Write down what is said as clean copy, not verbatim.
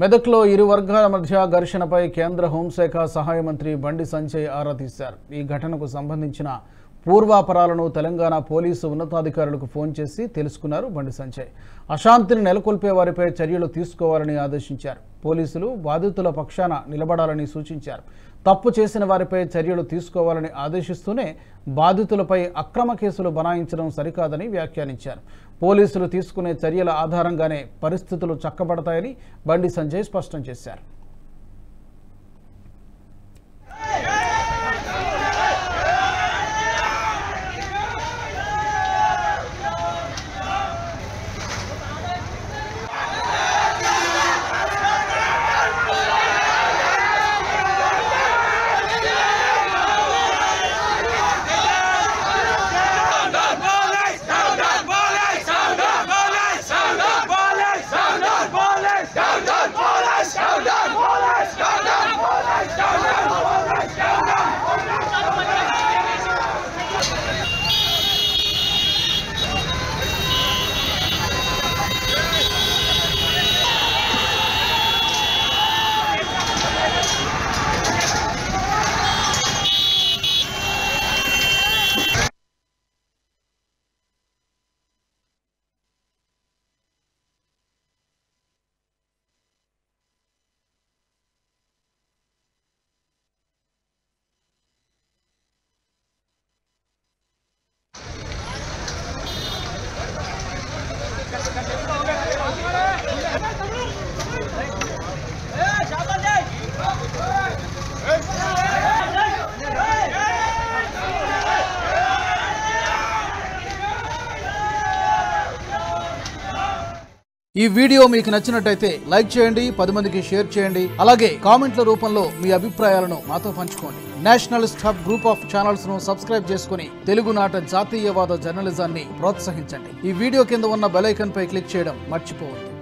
మెదక్లో ఇరు వర్గాల మధ్య ఘర్షణపై కేంద్ర హోంశాఖ సహాయ మంత్రి బండి సంజయ్ ఆరా తీశారు. ఈ ఘటనకు సంబంధించిన పూర్వాపరాలను తెలంగాణ పోలీసు ఉన్నతాధికారులకు ఫోన్ చేసి తెలుసుకున్నారు బండి సంజయ్. అశాంతిని నెలకొల్పే వారిపై చర్యలు తీసుకోవాలని ఆదేశించారు. పోలీసులు బాధితుల పక్షాన నిలబడాలని సూచించారు. తప్పు చేసిన వారిపై చర్యలు తీసుకోవాలని ఆదేశిస్తూనే బాధితులపై అక్రమ కేసులు బనాయించడం సరికాదని వ్యాఖ్యానించారు. పోలీసులు తీసుకునే చర్యల ఆధారంగానే పరిస్థితులు చక్కబడతాయని బండి సంజయ్ స్పష్టం చేశారు. ఈ వీడియో మీకు నచ్చినట్టయితే లైక్ చేయండి, 10 మందికి షేర్ చేయండి. అలాగే కామెంట్ల రూపంలో మీ అభిప్రాయాలను మాతో పంచుకోండి. Nationalist hub group of channels ను సబ్స్క్రైబ్ చేసుకుని తెలుగునాట జాతీయవాద జర్నలిజాన్ని ప్రోత్సహించండి. ఈ వీడియో కింద ఉన్న బెల్ ఐకాన్ పై క్లిక్ చేయడం మర్చిపోవద్దు.